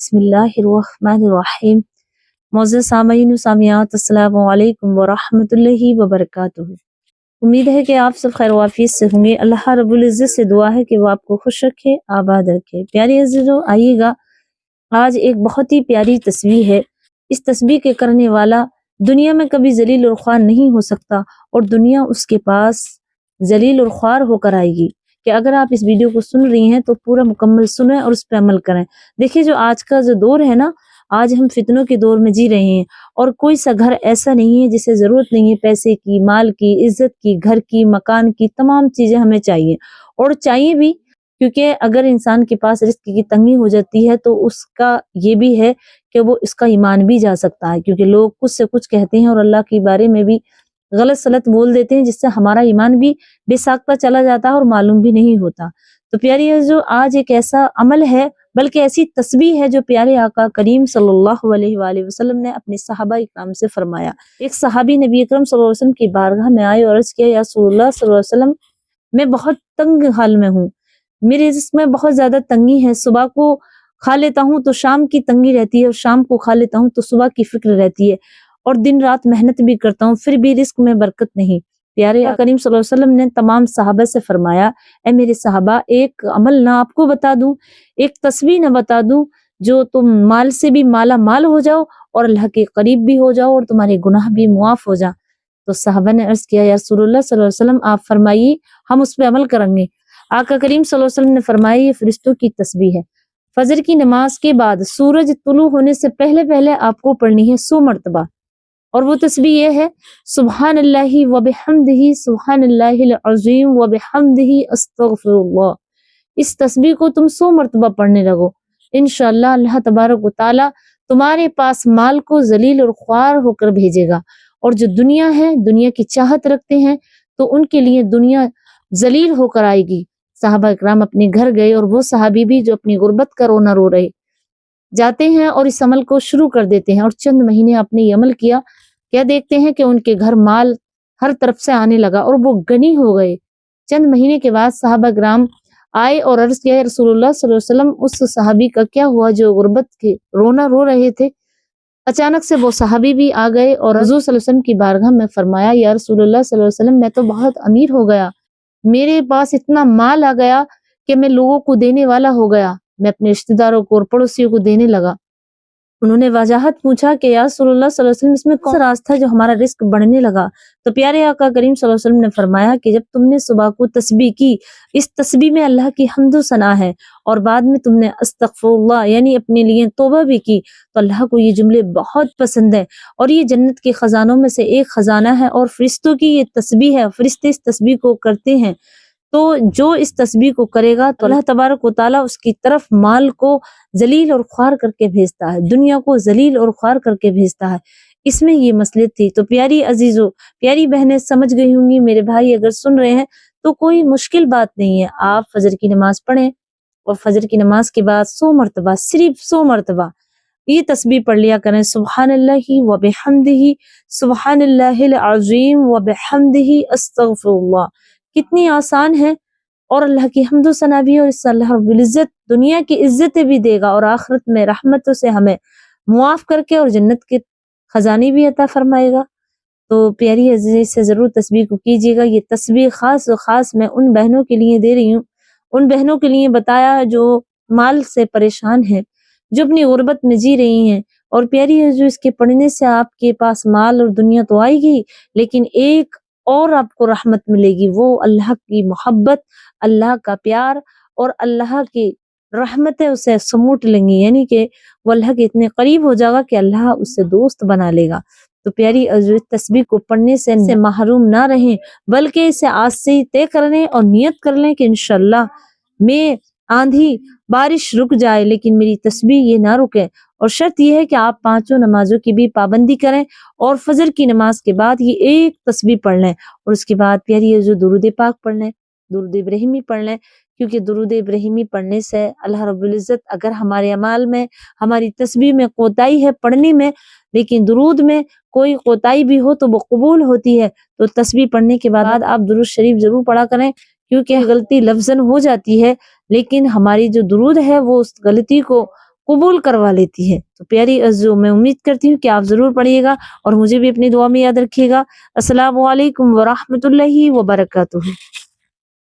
बिस्मिल्लाहिर्रहमानिर्रहीम। मोअज़्ज़ज़ सामीन व सामियात, अस्सलामु अलैकुम व रहमतुल्लाहि व बरकातुहू। उम्मीद है कि आप सब खैर वाफियत से होंगे। अल्लाह रब्बुल इज़्ज़त से दुआ है कि वो आपको खुश रखे, आबाद रखे। प्यारे अज़ीज़ों, आइएगा आज एक बहुत ही प्यारी तस्बीह है। इस तस्बीह के करने वाला दुनिया में कभी जलील और ख्वार नहीं हो सकता और दुनिया उसके पास जलील और ख्वार होकर आएगी। कि अगर आप इस वीडियो को सुन रही हैं तो पूरा मुकम्मल सुनें और उस पर अमल करें। देखिए, जो आज का जो दौर है ना, आज हम फितनों के दौर में जी रहे हैं और कोई सा घर ऐसा नहीं है जिसे जरूरत नहीं है पैसे की, माल की, इज्जत की, घर की, मकान की, तमाम चीजें हमें चाहिए और चाहिए भी। क्योंकि अगर इंसान के पास रिस्क की तंगी हो जाती है तो उसका ये भी है कि वो इसका ईमान भी जा सकता है, क्योंकि लोग कुछ से कुछ कहते हैं और अल्लाह के बारे में भी गलत सलत बोल देते हैं, जिससे हमारा ईमान भी बेसाख्ता चला जाता है और मालूम भी नहीं होता। तो प्यारी जो आज एक ऐसा अमल है, बल्कि ऐसी तस्बीह है जो प्यारे आका करीम सल्लल्लाहु अलैहि वसल्लम ने अपने सहाबा इकराम से फरमाया। एक सहाबी नबी अकरम सल्लल्लाहु अलैहि वसल्लम की बारगाह में आए और अर्ज किया, या रसूलुल्लाह सल्लल्लाहु अलैहि वसल्लम, मैं बहुत तंग हाल में हूँ, मेरे रिज़्क़ में बहुत ज्यादा तंगी है। सुबह को खा लेता हूँ तो शाम की तंगी रहती है और शाम को खा लेता हूँ तो सुबह की फिक्र रहती है और दिन रात मेहनत भी करता हूँ, फिर भी रिस्क में बरकत नहीं। प्यारे करीम सल्लल्लाहु अलैहि वसल्लम ने तमाम सहाबा से फरमाया, ए मेरे सहाबा, एक अमल ना आपको बता दूं, एक तस्बीह ना बता दूं जो तुम माल से भी माला माल हो जाओ और अल्लाह के करीब भी हो जाओ और तुम्हारे गुनाह भी मुआफ हो जाए। तो सहाबा ने अर्ज किया, या रसूलुल्लाह सल्लल्लाहु अलैहि वसल्लम, आप फरमाइए, हम उस पर अमल करेंगे। आका करीम सल्लल्लाहु अलैहि वसल्लम ने फरमाया, ये फरिश्तों की तस्बीह है। फजर की नमाज के बाद सूरज तुलू होने से पहले पहले आपको पढ़नी है 100 मरतबा। और वो तस्बीह ये है, सुब्हानल्लाहि व बिहम्दिही, सुब्हानल्लाहिल अज़ीम व बिहम्दिही, अस्तगफिरुल्लाह। इस तस्बीह को तुम 100 मरतबा पढ़ने लगो। इंशाअल्लाह अल्लाह तबारक व तआला तुम्हारे पास माल को जलील और ख्वार होकर भेजेगा। और जो दुनिया है, दुनिया की चाहत रखते हैं, तो उनके लिए दुनिया जलील होकर आएगी। साहबा इकराम अपने घर गए और वो सहाबी भी जो अपनी गुर्बत का रोना रो रहे, जाते हैं और इस अमल को शुरू कर देते हैं। और चंद महीने आपने ये अमल किया, क्या देखते हैं कि उनके घर माल हर तरफ से आने लगा और वो गनी हो गए। चंद महीने के बाद साहबा इकराम आए और अर्ज किया, रसूलुल्लाह सल्लल्लाहु अलैहि वसल्लम, उस सहाबी का क्या हुआ जो गुर्बत के रोना रो रहे थे। अचानक से वो सहाबी भी आ गए और हुजूर सल्लल्लाहु अलैहि वसल्लम की बारगाह में फरमाया, या रसूलुल्लाह सल्लल्लाहु अलैहि वसल्लम, मैं तो बहुत अमीर हो गया, मेरे पास इतना माल आ गया कि मैं लोगों को देने वाला हो गया, मैं अपने रिश्तेदारों को और पड़ोसियों को देने लगा। उन्होंने वजाहत पूछा कि या रसूलुल्लाह सल्लल्लाहु अलैहि वसल्लम, इसमें कौन सा राज था जो हमारा रिस्क बढ़ने लगा। तो प्यारे आका करीम सल्लल्लाहु अलैहि वसल्लम ने फरमाया कि जब तुमने सुबह को तस्बीह की, इस तस्बीह में अल्लाह की हम्द व सना है, और बाद में तुमने अस्तगफिरुल्लाह यानी अपने लिए तौबा भी की, तो अल्लाह को ये जुमले बहुत पसंद है और ये जन्नत के खजानों में से एक खजाना है और फरिश्तों की ये तस्बीह है। फरिश्ते इस तस्बीह को करते हैं, तो जो इस तस्बीह को करेगा तो अल्लाह तबारक व तआला उसकी तरफ माल को जलील और ख्वार करके भेजता है, दुनिया को जलील और ख्वार करके भेजता है। इसमें ये मसले थी। तो प्यारी अजीजों, प्यारी बहनें समझ गई होंगी, मेरे भाई अगर सुन रहे हैं तो कोई मुश्किल बात नहीं है। आप फजर की नमाज पढ़ें और फजर की नमाज के बाद 100 मरतबा, सिर्फ 100 मरतबा ये तस्बीह पढ़ लिया करें, सुब्हानल्लाहि व बिहम्दिही, सुब्हानल्लाहिल अज़ीम व बिहम्दिही, अस्तगफिरुल्लाह। कितनी आसान है और अल्लाह की हम्द व सना भी है। और इससे अल्लाह रब्बुल इज्जत दुनिया की इज्जतें भी देगा और आखिरत में रहमतों से हमें मुआफ करके और जन्नत के खजाने भी अता फरमाएगा। तो प्यारी अज़ीज़ से जरूर तस्बीह को कीजिएगा। ये तस्बीह खास और खास मैं उन बहनों के लिए दे रही हूँ, उन बहनों के लिए बताया जो माल से परेशान है, जो अपनी गुर्बत में जी रही हैं। और प्यारी जो इसके पढ़ने से आपके पास माल और दुनिया तो आएगी, लेकिन एक और आपको रहमत मिलेगी, वो अल्लाह की मोहब्बत, अल्लाह का प्यार और अल्लाह की रहमतें उसे समूट लेंगी। यानी कि वो अल्लाह के इतने करीब हो जाएगा कि अल्लाह उससे दोस्त बना लेगा। तो प्यारी तस्बीह को पढ़ने से महरूम ना रहें, बल्कि इसे आज से ही तय कर लें और नियत कर लें कि इंशाअल्लाह मैं आंधी बारिश रुक जाए लेकिन मेरी तस्बीह ये ना रुके। और शर्त यह है कि आप 5 नमाजों की भी पाबंदी करें और फजर की नमाज के बाद ये एक तस्बीह पढ़ लें और उसके बाद प्यारी जो दुरूद पाक पढ़ लें, दुरूद इब्राहिमी पढ़ लें। क्योंकि दुरूद इब्राहिमी पढ़ने से अल्लाह रब्बुल इज्जत अगर हमारे अमाल में, हमारी तस्बीह में कोताही है पढ़ने में, लेकिन दुरूद में कोई कोताही भी हो तो वो कबूल होती है। तो तस्बीह पढ़ने के बाद आप दुरूद शरीफ जरूर पढ़ा करें, क्योंकि गलती लफ्जन हो जाती है, लेकिन हमारी जो दुरूद है वो उस गलती को قبول کروا لیتی ہے۔ تو پیاری عزیزو، میں امید کرتی ہوں کہ آپ ضرور پڑھیے گا اور مجھے بھی اپنی دعا میں یاد رکھیے گا۔ السلام علیکم ورحمۃ اللہ وبرکاتہ۔